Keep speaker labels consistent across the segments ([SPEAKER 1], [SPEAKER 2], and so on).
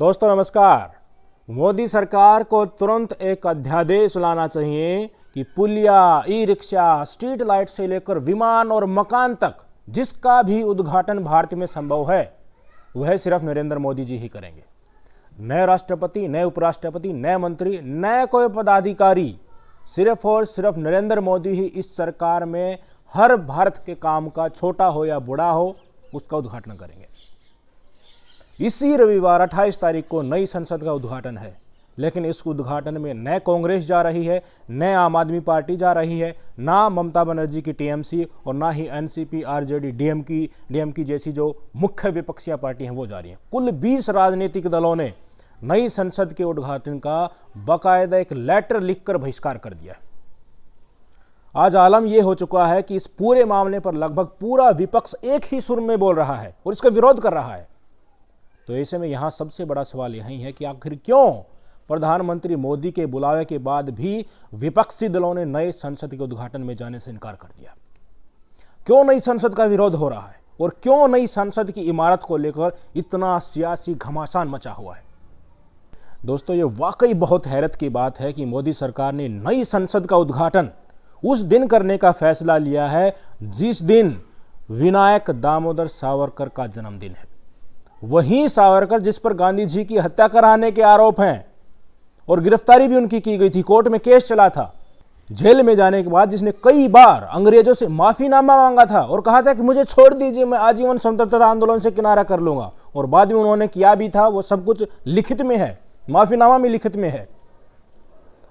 [SPEAKER 1] दोस्तों नमस्कार। मोदी सरकार को तुरंत एक अध्यादेश लाना चाहिए कि पुलिया, ई रिक्शा, स्ट्रीट लाइट से लेकर विमान और मकान तक जिसका भी उद्घाटन भारत में संभव है वह सिर्फ नरेंद्र मोदी जी ही करेंगे। नए राष्ट्रपति, नए उपराष्ट्रपति, नए मंत्री, नए कोई पदाधिकारी, सिर्फ और सिर्फ नरेंद्र मोदी ही इस सरकार में हर भारत के काम का, छोटा हो या बड़ा हो, उसका उद्घाटन करेंगे। इसी रविवार 28 तारीख को नई संसद का उद्घाटन है, लेकिन इस उद्घाटन में न कांग्रेस जा रही है, न आम आदमी पार्टी जा रही है, ना ममता बनर्जी की टीएमसी और ना ही एनसीपी, आरजेडी, डीएमकी जैसी जो मुख्य विपक्षी पार्टी हैं वो जा रही हैं। कुल 20 राजनीतिक दलों ने नई संसद के उद्घाटन का बाकायदा एक लेटर लिखकर बहिष्कार कर दिया। आज आलम यह हो चुका है कि इस पूरे मामले पर लगभग पूरा विपक्ष एक ही सुर में बोल रहा है और इसका विरोध कर रहा है। तो ऐसे में यहां सबसे बड़ा सवाल यही है कि आखिर क्यों प्रधानमंत्री मोदी के बुलावे के बाद भी विपक्षी दलों ने नए संसद के उद्घाटन में जाने से इनकार कर दिया। क्यों नई संसद का विरोध हो रहा है और क्यों नई संसद की इमारत को लेकर इतना सियासी घमासान मचा हुआ है। दोस्तों, ये वाकई बहुत हैरत की बात है कि मोदी सरकार ने नई संसद का उद्घाटन उस दिन करने का फैसला लिया है जिस दिन विनायक दामोदर सावरकर का जन्मदिन है। वही सावरकर जिस पर गांधी जी की हत्या कराने के आरोप हैं और गिरफ्तारी भी उनकी की गई थी, कोर्ट में केस चला था। जेल में जाने के बाद जिसने कई बार अंग्रेजों से माफीनामा मांगा था और कहा था कि मुझे छोड़ दीजिए, मैं आजीवन स्वतंत्रता आंदोलन से किनारा कर लूंगा, और बाद में उन्होंने किया भी था। वो सब कुछ लिखित में है, माफीनामा में लिखित में है।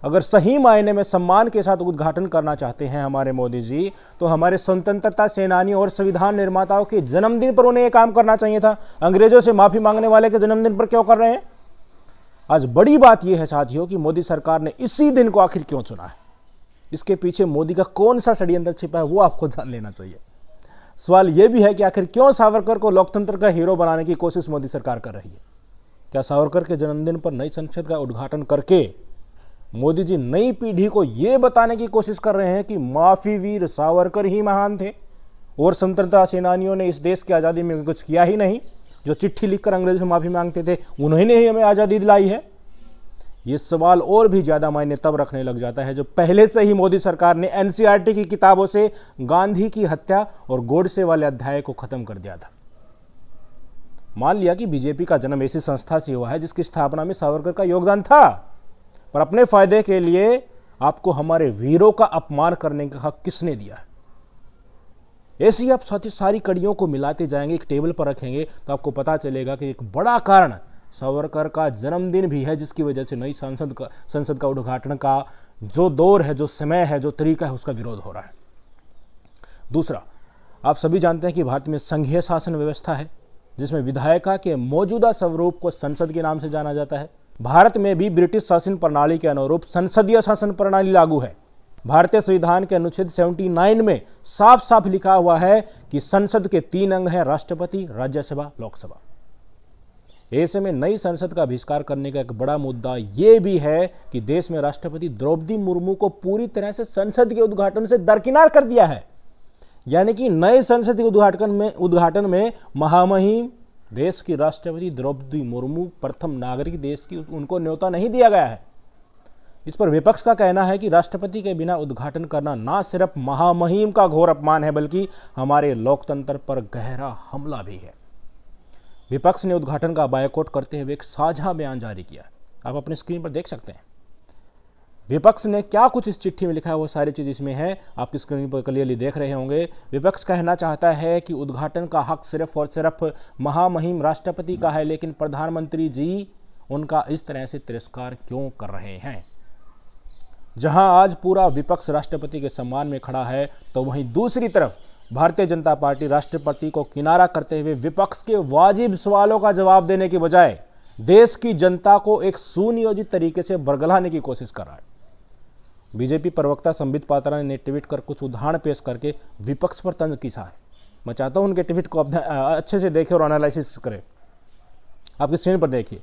[SPEAKER 1] अगर सही मायने में सम्मान के साथ उद्घाटन करना चाहते हैं हमारे मोदी जी, तो हमारे स्वतंत्रता सेनानियों और संविधान निर्माताओं के जन्मदिन पर उन्हें यह काम करना चाहिए था। अंग्रेजों से माफी मांगने वाले के जन्मदिन पर क्यों कर रहे हैं? आज बड़ी बात यह है साथियों कि मोदी सरकार ने इसी दिन को आखिर क्यों चुना है। इसके पीछे मोदी का कौन सा षड्यंत्र छिपा है वो आपको जान लेना चाहिए। सवाल यह भी है कि आखिर क्यों सावरकर को लोकतंत्र का हीरो बनाने की कोशिश मोदी सरकार कर रही है। क्या सावरकर के जन्मदिन पर नई संसद का उद्घाटन करके मोदी जी नई पीढ़ी को यह बताने की कोशिश कर रहे हैं कि माफी वीर सावरकर ही महान थे और स्वतंत्रता सेनानियों ने इस देश की आज़ादी में कुछ किया ही नहीं? जो चिट्ठी लिखकर अंग्रेजों से माफी मांगते थे उन्होंने ही हमें आज़ादी दिलाई है। ये सवाल और भी ज़्यादा मायने तब रखने लग जाता है जब पहले से ही मोदी सरकार ने एनसीईआरटी की किताबों से गांधी की हत्या और गोडसे वाले अध्याय को खत्म कर दिया था। मान लिया कि बीजेपी का जन्म ऐसी संस्था से हुआ है जिसकी स्थापना में सावरकर का योगदान था, पर अपने फायदे के लिए आपको हमारे वीरों का अपमान करने का हक किसने दिया है? ऐसी आप सारी कड़ियों को मिलाते जाएंगे, एक टेबल पर रखेंगे, तो आपको पता चलेगा कि एक बड़ा कारण सावरकर का जन्मदिन भी है, जिसकी वजह से नई संसद का उद्घाटन का जो दौर है, जो समय है, जो तरीका है, उसका विरोध हो रहा है। दूसरा, आप सभी जानते हैं कि भारत में संघीय शासन व्यवस्था है जिसमें विधायिका के मौजूदा स्वरूप को संसद के नाम से जाना जाता है। भारत में भी ब्रिटिश शासन प्रणाली के अनुरूप संसदीय शासन प्रणाली लागू है। भारतीय संविधान के अनुच्छेद 79 में साफ साफ लिखा हुआ है कि संसद के 3 अंग हैं, राष्ट्रपति, राज्यसभा, लोकसभा। ऐसे में नई संसद का बहिष्कार करने का एक बड़ा मुद्दा यह भी है कि देश में राष्ट्रपति द्रौपदी मुर्मू को पूरी तरह से संसद के उद्घाटन से दरकिनार कर दिया है। यानी कि नए संसद के उद्घाटन में महामहिम देश की राष्ट्रपति द्रौपदी मुर्मू, प्रथम नागरिक देश की, उनको न्योता नहीं दिया गया है। इस पर विपक्ष का कहना है कि राष्ट्रपति के बिना उद्घाटन करना ना सिर्फ महामहिम का घोर अपमान है बल्कि हमारे लोकतंत्र पर गहरा हमला भी है। विपक्ष ने उद्घाटन का बायकॉट करते हुए एक साझा बयान जारी किया। आप अपनी स्क्रीन पर देख सकते हैं विपक्ष ने क्या कुछ इस चिट्ठी में लिखा है, वो सारी चीज़ इसमें है, आपकी स्क्रीन पर क्लियरली देख रहे होंगे। विपक्ष कहना चाहता है कि उद्घाटन का हक सिर्फ और सिर्फ महामहिम राष्ट्रपति का है, लेकिन प्रधानमंत्री जी उनका इस तरह से तिरस्कार क्यों कर रहे हैं। जहां आज पूरा विपक्ष राष्ट्रपति के सम्मान में खड़ा है, तो वहीं दूसरी तरफ भारतीय जनता पार्टी राष्ट्रपति को किनारा करते हुए विपक्ष के वाजिब सवालों का जवाब देने के बजाय देश की जनता को एक सुनियोजित तरीके से बरगलाने की कोशिश कर रहा है। बीजेपी प्रवक्ता संबित पात्रा ने ट्वीट कर कुछ उदाहरण पेश करके विपक्ष पर तंज कसा है। मैं चाहता हूं उनके ट्वीट को अच्छे से देखें और एनालिसिस करें। आपकी स्क्रीन पर देखिए,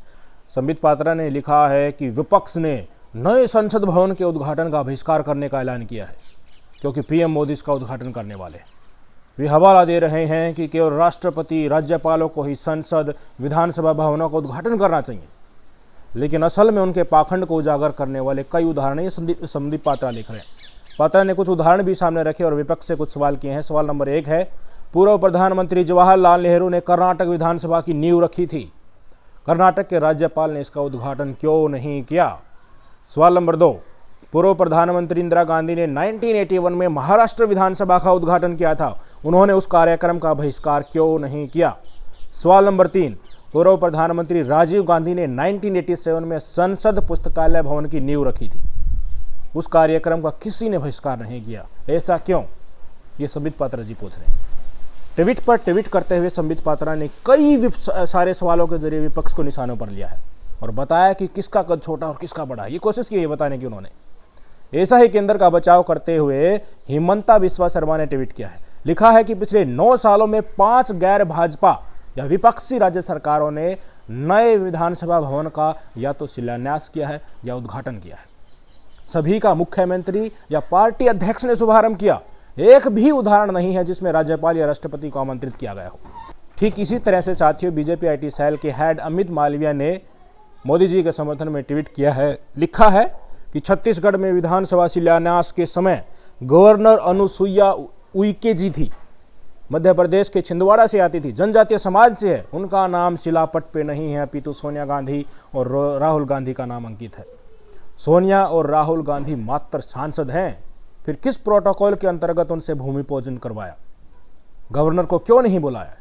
[SPEAKER 1] संबित पात्रा ने लिखा है कि विपक्ष ने नए संसद भवन के उद्घाटन का बहिष्कार करने का ऐलान किया है क्योंकि पीएम मोदी इसका उद्घाटन करने वाले हैं। वे हवाला दे रहे हैं कि केवल राष्ट्रपति, राज्यपालों को ही संसद, विधानसभा भवनों का उद्घाटन करना चाहिए। लेकिन असल में उनके पाखंड को उजागर करने वाले कई उदाहरण ये संदीप पात्रा लिख रहे हैं। पात्रा ने कुछ उदाहरण भी सामने रखे और विपक्ष से कुछ सवाल किए हैं। सवाल नंबर 1 है, पूर्व प्रधानमंत्री जवाहरलाल नेहरू ने कर्नाटक विधानसभा की नींव रखी थी, कर्नाटक के राज्यपाल ने इसका उद्घाटन क्यों नहीं किया। सवाल नंबर 2, पूर्व प्रधानमंत्री इंदिरा गांधी ने 1981 में महाराष्ट्र विधानसभा का उद्घाटन किया था, उन्होंने उस कार्यक्रम का बहिष्कार क्यों नहीं किया। सवाल नंबर 3, पूर्व प्रधानमंत्री राजीव गांधी ने 1987 में संसद पुस्तकालय भवन की नींव रखी थी, उस कार्यक्रम का किसी ने बहिष्कार नहीं किया, ऐसा क्यों। ये संबित पात्रा जी पूछ रहे हैं। ट्वीट पर ट्वीट करते हुए संबित पात्रा ने कई सारे सवालों के जरिए विपक्ष को निशानों पर लिया है और बताया कि किसका कद छोटा और किसका बड़ा है। ये कोशिश की है बताने की उन्होंने। ऐसा ही केंद्र का बचाव करते हुए हिमंता बिस्वा शर्मा ने ट्वीट किया है। लिखा है कि पिछले 9 सालों में 5 गैर भाजपा या विपक्षी राज्य सरकारों ने नए विधानसभा भवन का या तो शिलान्यास किया है या उद्घाटन किया है। सभी का मुख्यमंत्री या पार्टी अध्यक्ष ने शुभारंभ किया। एक भी उदाहरण नहीं है जिसमें राज्यपाल या राष्ट्रपति को आमंत्रित किया गया हो। ठीक इसी तरह से साथियों, बीजेपी IT सेल के हेड अमित मालवीय ने मोदी जी के समर्थन में ट्वीट किया है। लिखा है कि छत्तीसगढ़ में विधानसभा शिलान्यास के समय गवर्नर अनुसुईया उइके जी थी, मध्य प्रदेश के छिंदवाड़ा से आती थी, जनजातीय समाज से है, उनका नाम शिलापट पे नहीं है, अपितु सोनिया गांधी और राहुल गांधी का नाम अंकित है। सोनिया और राहुल गांधी मात्र सांसद हैं, फिर किस प्रोटोकॉल के अंतर्गत उनसे भूमि पूजन करवाया, गवर्नर को क्यों नहीं बुलाया।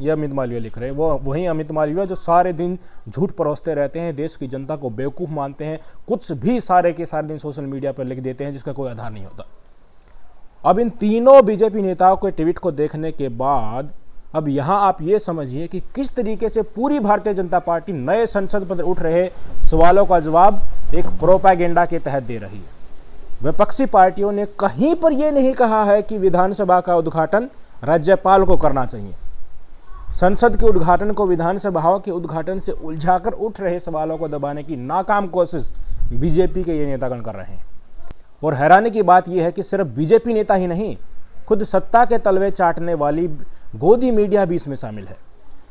[SPEAKER 1] यह अमित मालवीय लिख रहे हैं। वो वही अमित मालवीय जो सारे दिन झूठ परोसते रहते हैं, देश की जनता को बेवकूफ़ मानते हैं, कुछ भी सारे के सारे दिन सोशल मीडिया पर लिख देते हैं जिसका कोई आधार नहीं होता। अब इन तीनों बीजेपी नेताओं के ट्वीट को देखने के बाद अब यहाँ आप ये समझिए कि किस तरीके से पूरी भारतीय जनता पार्टी नए संसद पर उठ रहे सवालों का जवाब एक प्रोपेगेंडा के तहत दे रही है। विपक्षी पार्टियों ने कहीं पर यह नहीं कहा है कि विधानसभा का उद्घाटन राज्यपाल को करना चाहिए। संसद के उद्घाटन को विधानसभाओं के उद्घाटन से उलझाकर उठ रहे सवालों को दबाने की नाकाम कोशिश बीजेपी के ये नेतागण कर रहे हैं। और हैरानी की बात यह है कि सिर्फ बीजेपी नेता ही नहीं, खुद सत्ता के तलवे चाटने वाली गोदी मीडिया भी इसमें शामिल है।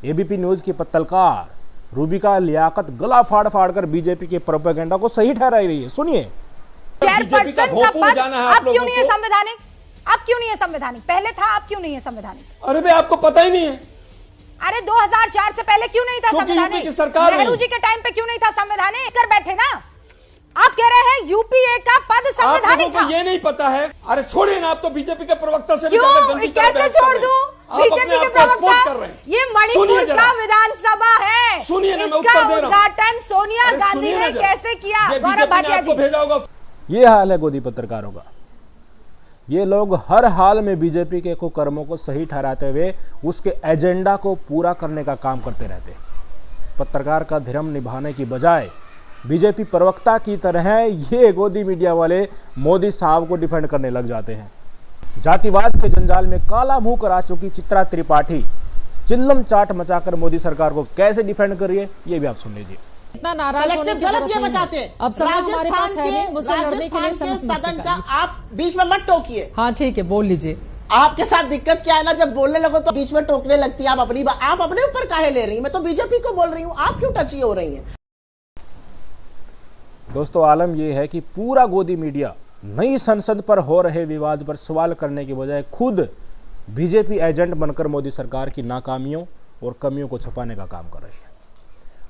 [SPEAKER 1] एबीपी न्यूज की पत्रकार रूबिका लियाकत गला फाड़ फाड़ कर बीजेपी के प्रोपेगेंडा को सही ठहरा रही है। सुनिए।
[SPEAKER 2] बीजेपी का भोजपुर जाना है आप लोगों को। संवैधानिक अब क्यों नहीं है संवैधानिक? पहले था, अब क्यों नहीं है संवैधानिक?
[SPEAKER 3] अरे भाई आपको पता ही नहीं है।
[SPEAKER 2] अरे 2004 से पहले क्यों नहीं था संवैधानिक? नेहरू जी के टाइम पे क्यों नहीं था संवैधानिक? कर बैठे ना आप। कह रहे हैं यूपीए का पद संवैधानिक था।
[SPEAKER 3] ये नहीं पता है। अरे छोड़िए ना, आप तो बीजेपी के प्रवक्ता से भी
[SPEAKER 2] ज्यादा गंदी तरह कैसे छोड़ दूं? बीजेपी के प्रवक्ता कर रहे हैं। ये मणिपुर का विधानसभा है।
[SPEAKER 3] सुनिए ना, मैं उत्तर दे रहा हूं।
[SPEAKER 2] उद्घाटन सोनिया गांधी ने कैसे किया? गौरव भाटिया जी
[SPEAKER 3] भेजा होगा।
[SPEAKER 1] ये हाल है गोदी पत्रकारों का। ये लोग हर हाल में बीजेपी के कुकर्मों को सही ठहराते हुए उसके एजेंडा को पूरा करने का काम करते रहते हैं। पत्रकार का धर्म निभाने की बजाय बीजेपी प्रवक्ता की तरह ये गोदी मीडिया वाले मोदी साहब को डिफेंड करने लग जाते हैं। जातिवाद के जंजाल में काला मुंह करा चुकी चित्रा त्रिपाठी चिल्लम चाट मचाकर मोदी सरकार को कैसे डिफेंड कर रही है, ये भी आप सुन लीजिए।
[SPEAKER 4] इतना नाराज होने की जरूरत नहीं है। अब समय हमारे पास है नहीं, मुझसे लड़ने के लिए
[SPEAKER 5] सदन का आप बीच में मत टोकिए।
[SPEAKER 4] हाँ ठीक है, बोल लीजिए।
[SPEAKER 5] आपके साथ दिक्कत क्या है ना, जब बोलने लगो तो बीच में टोकने लगती है। आप अपने ऊपर काहे ले रही हैं? मैं तो बीजेपी को बोल रही हूँ, आप क्यों टची हो रही हैं?
[SPEAKER 1] दोस्तों, आलम यह है कि पूरा गोदी मीडिया नई संसद पर हो रहे विवाद पर सवाल करने के बजाय खुद बीजेपी एजेंट बनकर मोदी सरकार की नाकामियों और कमियों को छुपाने का काम कर रही है।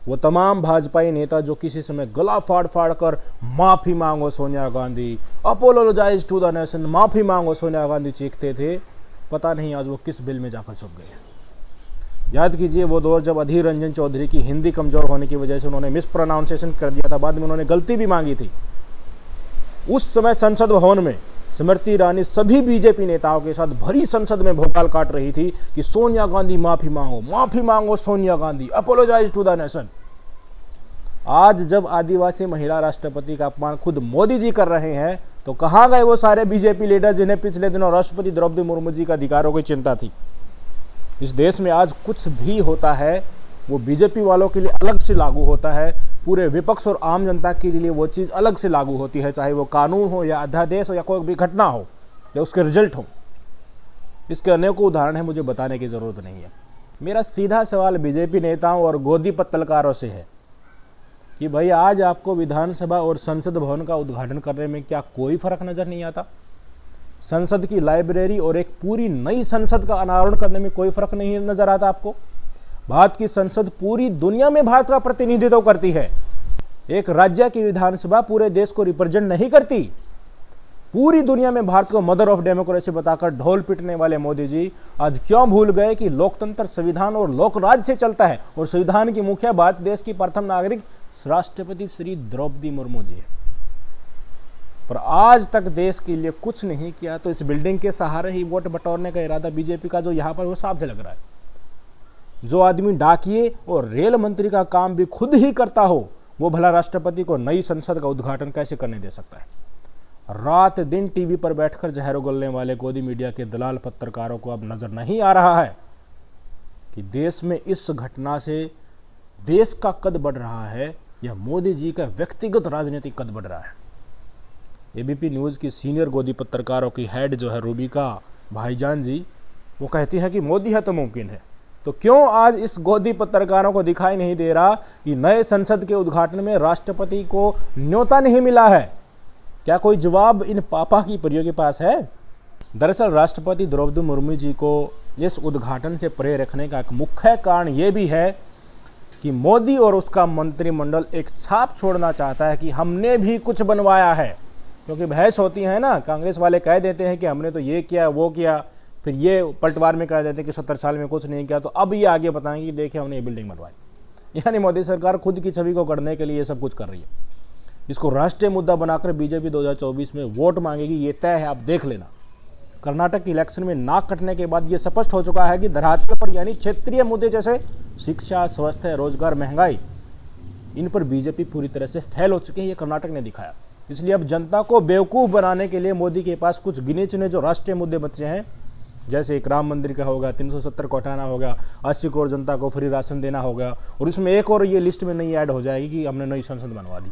[SPEAKER 1] वो तमाम भाजपाई नेता जो किसी समय गला फाड़ फाड़ कर माफी मांगो Sonia Gandhi, apologise to the nation, माफी मांगो सोनिया गांधी चीखते थे, पता नहीं आज वो किस बिल में जाकर छुप गए। याद कीजिए वो दौर जब अधीर रंजन चौधरी की हिंदी कमजोर होने की वजह से उन्होंने मिस प्रोनाउंसिएशन कर दिया था, बाद में उन्होंने गलती भी मांगी थी। उस समय संसद भवन में स्मृति ईरानी सभी बीजेपी नेताओं के साथ भरी संसद में भोकाल काट रही थी कि सोनिया गांधी माफी मांगो Sonia Gandhi, apologise to the nation. आज जब आदिवासी महिला राष्ट्रपति का अपमान खुद मोदी जी कर रहे हैं तो कहां गए वो सारे बीजेपी लीडर जिन्हें पिछले दिनों राष्ट्रपति द्रौपदी मुर्मू जी का अधिकारों की चिंता थी। इस देश में आज कुछ भी होता है वो बीजेपी वालों के लिए अलग से लागू होता है, पूरे विपक्ष और आम जनता के लिए वो चीज़ अलग से लागू होती है, चाहे वो कानून हो या अध्यादेश हो या कोई भी घटना हो या उसके रिजल्ट हो। इसके अनेकों उदाहरण हैं, मुझे बताने की ज़रूरत नहीं है। मेरा सीधा सवाल बीजेपी नेताओं और गोदी पत्रकारों से है, कि भाई आज आपको विधानसभा और संसद भवन का उद्घाटन करने में क्या कोई फर्क नजर नहीं आता? संसद की लाइब्रेरी और एक पूरी नई संसद का अनावरण करने में कोई फर्क नहीं नजर आता आपको? भारत की संसद पूरी दुनिया में भारत का प्रतिनिधित्व करती है। एक राज्य की विधानसभा पूरे देश को रिप्रेजेंट नहीं करती। पूरी दुनिया में भारत को मदर ऑफ डेमोक्रेसी बताकर ढोल पीटने वाले मोदी जी आज क्यों भूल गए कि लोकतंत्र संविधान और लोकराज से चलता है और संविधान की मुखिया भारत देश की प्रथम नागरिक राष्ट्रपति श्री द्रौपदी मुर्मू जी है। पर आज तक देश के लिए कुछ नहीं किया, तो इस बिल्डिंग के सहारे ही वोट बटोरने का इरादा बीजेपी का जो यहाँ पर वो साफ झलक रहा है। जो आदमी डाकिए और रेल मंत्री का काम भी खुद ही करता हो, वो भला राष्ट्रपति को नई संसद का उद्घाटन कैसे करने दे सकता है? रात दिन टीवी पर बैठकर जहर उगलने वाले गोदी मीडिया के दलाल पत्रकारों को अब नजर नहीं आ रहा है कि देश में इस घटना से देश का कद बढ़ रहा है या मोदी जी का व्यक्तिगत राजनीतिक कद बढ़ रहा है। एबीपी न्यूज की सीनियर गोदी पत्रकारों की हेड जो है रूबिका भाईजान जी, वो कहती है कि मोदी है तो मुमकिन है। तो क्यों आज इस गोदी पत्रकारों को दिखाई नहीं दे रहा कि नए संसद के उद्घाटन में राष्ट्रपति को न्योता नहीं मिला है? क्या कोई जवाब इन पापा की परियों के पास है? दरअसल राष्ट्रपति द्रौपदी मुर्मू जी को इस उद्घाटन से परे रखने का एक मुख्य कारण ये भी है कि मोदी और उसका मंत्रिमंडल एक छाप छोड़ना चाहता है कि हमने भी कुछ बनवाया है। क्योंकि बहस होती है ना, कांग्रेस वाले कह देते हैं कि हमने तो ये किया वो किया, फिर ये पलटवार में कह देते हैं कि 70 साल में कुछ नहीं किया, तो अब ये आगे बताएंगे कि देखिए हमने ये बिल्डिंग बनवाई। यानी मोदी सरकार खुद की छवि को गढ़ने के लिए ये सब कुछ कर रही है। इसको राष्ट्रीय मुद्दा बनाकर बीजेपी 2024 में वोट मांगेगी, ये तय है, आप देख लेना। कर्नाटक के इलेक्शन में नाक कटने के बाद ये स्पष्ट हो चुका है कि धरातल पर यानी क्षेत्रीय मुद्दे जैसे शिक्षा, स्वास्थ्य, रोजगार, महंगाई, इन पर बीजेपी पूरी तरह से फेल हो चुकी है। ये कर्नाटक ने दिखाया। इसलिए अब जनता को बेवकूफ बनाने के लिए मोदी के पास कुछ गिने चुने जो राष्ट्रीय मुद्दे बचे हैं, जैसे एक राम मंदिर का होगा, 370 को हटाना होगा, 80 करोड़ जनता को फ्री राशन देना होगा, और इसमें एक और ये लिस्ट में नई ऐड हो जाएगी कि हमने नई संसद बनवा दी।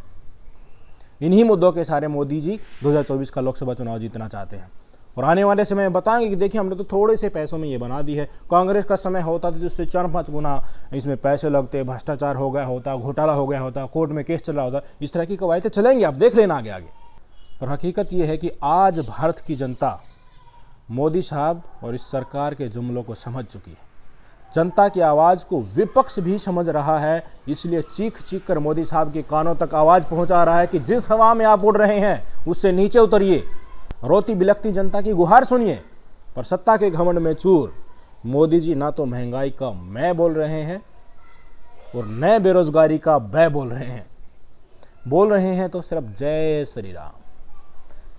[SPEAKER 1] इन्हीं मुद्दों के सारे मोदी जी 2024 का लोकसभा चुनाव जीतना चाहते हैं। और आने वाले समय में बताएंगे कि देखिए हमने तो थोड़े से पैसों में ये बना दी है। कांग्रेस का समय होता तो उससे 4-5 गुना इसमें पैसे लगते, भ्रष्टाचार हो गया होता, घोटाला हो गया होता, कोर्ट में केस चल रहा होता। इस तरह की कवायतें चलेंगी, आप देख लेना आगे आगे। और हकीकत ये है कि आज भारत की जनता मोदी साहब और इस सरकार के जुमलों को समझ चुकी है। जनता की आवाज़ को विपक्ष भी समझ रहा है, इसलिए चीख चीख कर मोदी साहब के कानों तक आवाज़ पहुंचा रहा है कि जिस हवा में आप उड़ रहे हैं उससे नीचे उतरिए, रोती बिलखती जनता की गुहार सुनिए। पर सत्ता के घमंड में चूर मोदी जी ना तो महंगाई का मैं बोल रहे हैं और न बेरोजगारी का बै बोल रहे हैं तो सिर्फ जय श्री राम।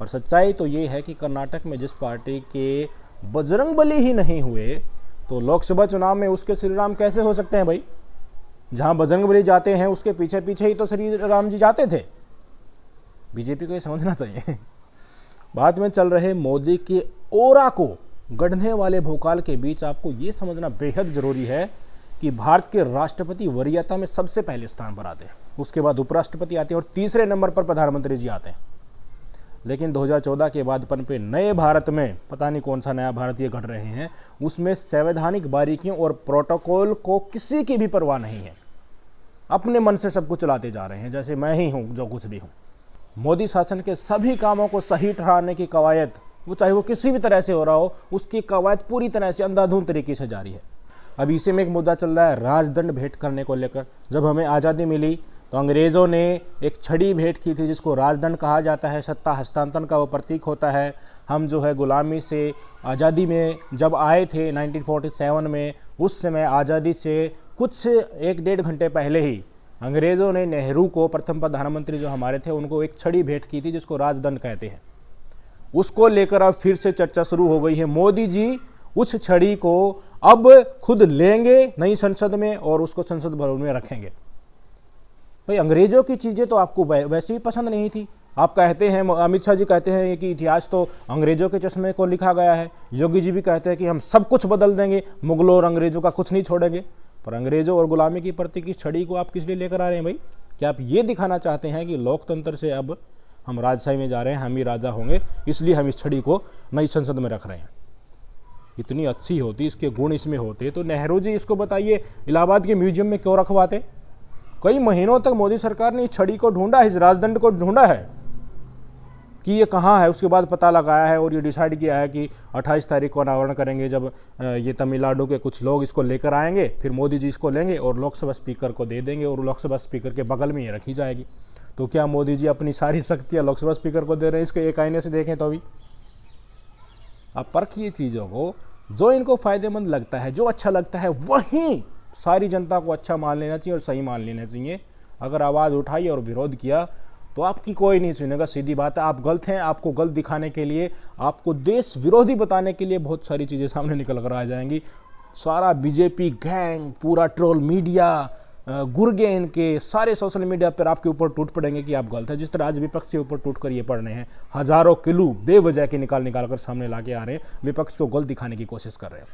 [SPEAKER 1] पर सच्चाई तो ये है कि कर्नाटक में जिस पार्टी के बजरंगबली ही नहीं हुए, तो लोकसभा चुनाव में उसके श्री राम कैसे हो सकते हैं भाई? जहां बजरंगबली जाते हैं उसके पीछे पीछे ही तो श्री राम जी जाते थे। बीजेपी को ये समझना चाहिए। बाद में चल रहे मोदी के ओरा को गढ़ने वाले भोकाल के बीच आपको ये समझना बेहद जरूरी है कि भारत के राष्ट्रपति वरीयता में सबसे पहले स्थान पर आते हैं, उसके बाद उपराष्ट्रपति आते हैं और तीसरे नंबर पर प्रधानमंत्री जी आते हैं। लेकिन 2014 के बाद पनपे नए भारत में पता नहीं कौन सा नया भारत ये घट रहे हैं, उसमें संवैधानिक बारीकियों और प्रोटोकॉल को किसी की भी परवाह नहीं है। अपने मन से सब कुछ चलाते जा रहे हैं, जैसे मैं ही हूँ जो कुछ भी हूँ। मोदी शासन के सभी कामों को सही ठहराने की कवायद, वो चाहे वो किसी भी तरह से हो रहा हो, उसकी कवायद पूरी तरह से अंधाधुंध तरीके से जारी है। अब इसी में एक मुद्दा चल रहा है राजदंड भेंट करने को लेकर। जब हमें आज़ादी मिली तो अंग्रेज़ों ने एक छड़ी भेंट की थी जिसको राजदंड कहा जाता है, सत्ता हस्तांतरण का वो प्रतीक होता है। हम जो है गुलामी से आज़ादी में जब आए थे 1947 में, उस समय आज़ादी से कुछ 1-1.5 घंटे पहले ही अंग्रेज़ों ने नेहरू को, प्रथम प्रधानमंत्री जो हमारे थे, उनको एक छड़ी भेंट की थी जिसको राजदंड कहते हैं। उसको लेकर अब फिर से चर्चा शुरू हो गई है। मोदी जी उस छड़ी को अब खुद लेंगे नई संसद में और उसको संसद भवन में रखेंगे। भाई अंग्रेजों की चीज़ें तो आपको वैसे ही पसंद नहीं थी। आप कहते हैं, अमित शाह जी कहते हैं कि इतिहास तो अंग्रेजों के चश्मे को लिखा गया है। योगी जी भी कहते हैं कि हम सब कुछ बदल देंगे, मुगलों और अंग्रेजों का कुछ नहीं छोड़ेंगे। पर अंग्रेजों और गुलामी की प्रतीक की छड़ी को आप किस लिए लेकर आ रहे हैं भाई? क्या आप ये दिखाना चाहते हैं कि लोकतंत्र से अब हम राजशाही में जा रहे हैं, हम ही राजा होंगे, इसलिए हम इस छड़ी को नई संसद में रख रहे हैं? इतनी अच्छी होती, इसके गुण इसमें होते तो नेहरू जी इसको बताइए इलाहाबाद के म्यूजियम में क्यों रखवाते? कई महीनों तक मोदी सरकार ने इस छड़ी को ढूंढा, इस राजदंड को ढूंढा है कि ये कहाँ है। उसके बाद पता लगाया है और ये डिसाइड किया है कि 28 तारीख को अनावरण करेंगे, जब ये तमिलनाडु के कुछ लोग इसको लेकर आएंगे, फिर मोदी जी इसको लेंगे और लोकसभा स्पीकर को दे देंगे और लोकसभा स्पीकर के बगल में ये रखी जाएगी। तो क्या मोदी जी अपनी सारी शक्तियाँ लोकसभा स्पीकर को दे रहे हैं? इसके एक आईने से देखें तो अभी आप परखिए चीज़ों को, जो इनको फायदेमंद लगता है, जो अच्छा लगता है, वहीं सारी जनता को अच्छा मान लेना चाहिए और सही मान लेना चाहिए। अगर आवाज़ उठाई और विरोध किया तो आपकी कोई नहीं सुनेगा। सीधी बात है, आप गलत हैं। आपको गलत दिखाने के लिए, आपको देश विरोधी बताने के लिए बहुत सारी चीज़ें सामने निकल कर आ जाएंगी। सारा बीजेपी गैंग, पूरा ट्रोल मीडिया, गुर्गे इनके सारे सोशल मीडिया पर आपके ऊपर टूट पड़ेंगे कि आप गलत हैं। जिस तरह आज विपक्ष के ऊपर टूट कर ये पड़ रहे हैं, हजारों किलो बेवजह के निकाल कर सामने ला के आ रहे हैं, विपक्ष को गलत दिखाने की कोशिश कर रहे हैं।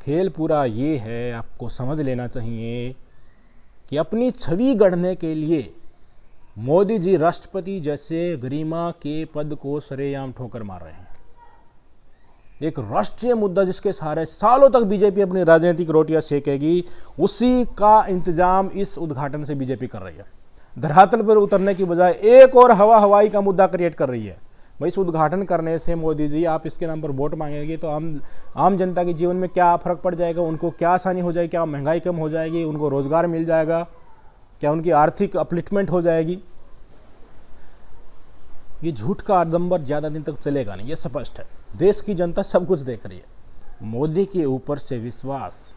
[SPEAKER 1] खेल पूरा ये है, आपको समझ लेना चाहिए कि अपनी छवि गढ़ने के लिए मोदी जी राष्ट्रपति जैसे गरिमा के पद को सरेआम ठोकर मार रहे हैं। एक राष्ट्रीय मुद्दा जिसके सहारे सालों तक बीजेपी अपनी राजनीतिक रोटियां सेकेगी, उसी का इंतजाम इस उद्घाटन से बीजेपी कर रही है। धरातल पर उतरने की बजाय एक और हवाई का मुद्दा क्रिएट कर रही है। भाई, इस उद्घाटन करने से मोदी जी, आप इसके नाम पर वोट मांगेंगे तो आम जनता के जीवन में क्या फर्क पड़ जाएगा? उनको क्या आसानी हो जाएगी? क्या महंगाई कम हो जाएगी? उनको रोजगार मिल जाएगा? क्या उनकी आर्थिक अपलिफ्टमेंट हो जाएगी? ये झूठ का आडंबर ज्यादा दिन तक चलेगा नहीं, ये स्पष्ट है। देश की जनता सब कुछ देख रही है। मोदी के ऊपर से विश्वास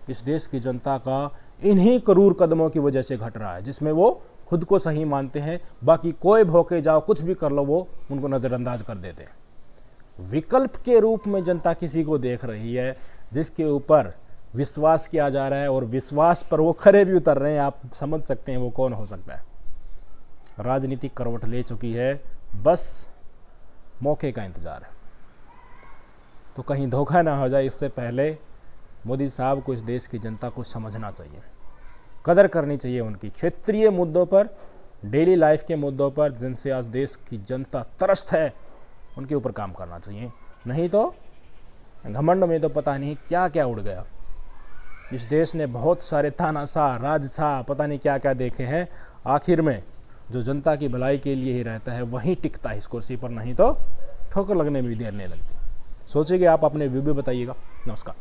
[SPEAKER 1] इस देश की जनता का इन्हीं क्रूर कदमों की वजह से घट रहा है, जिसमें वो खुद को सही मानते हैं, बाकी कोई भौके जाओ, कुछ भी कर लो, वो उनको नजरअंदाज कर देते हैं। विकल्प के रूप में जनता किसी को देख रही है जिसके ऊपर विश्वास किया जा रहा है, और विश्वास पर वो खरे भी उतर रहे हैं। आप समझ सकते हैं वो कौन हो सकता है। राजनीतिक करवट ले चुकी है, बस मौके का इंतजार है। तो कहीं धोखा ना हो जाए, इससे पहले मोदी साहब को इस देश की जनता को समझना चाहिए, कदर करनी चाहिए उनकी। क्षेत्रीय मुद्दों पर, डेली लाइफ के मुद्दों पर जिनसे आज देश की जनता त्रस्त है, उनके ऊपर काम करना चाहिए। नहीं तो घमंड में तो पता नहीं क्या क्या उड़ गया। इस देश ने बहुत सारे तानाशाह, राजशाह, पता नहीं क्या क्या देखे हैं। आखिर में जो जनता की भलाई के लिए ही रहता है वहीं टिकता है इस कुर्सी पर, नहीं तो ठोकर लगने में भी देर नहीं लगती। सोचिए आप, अपने व्यू भी बताइएगा। नमस्कार।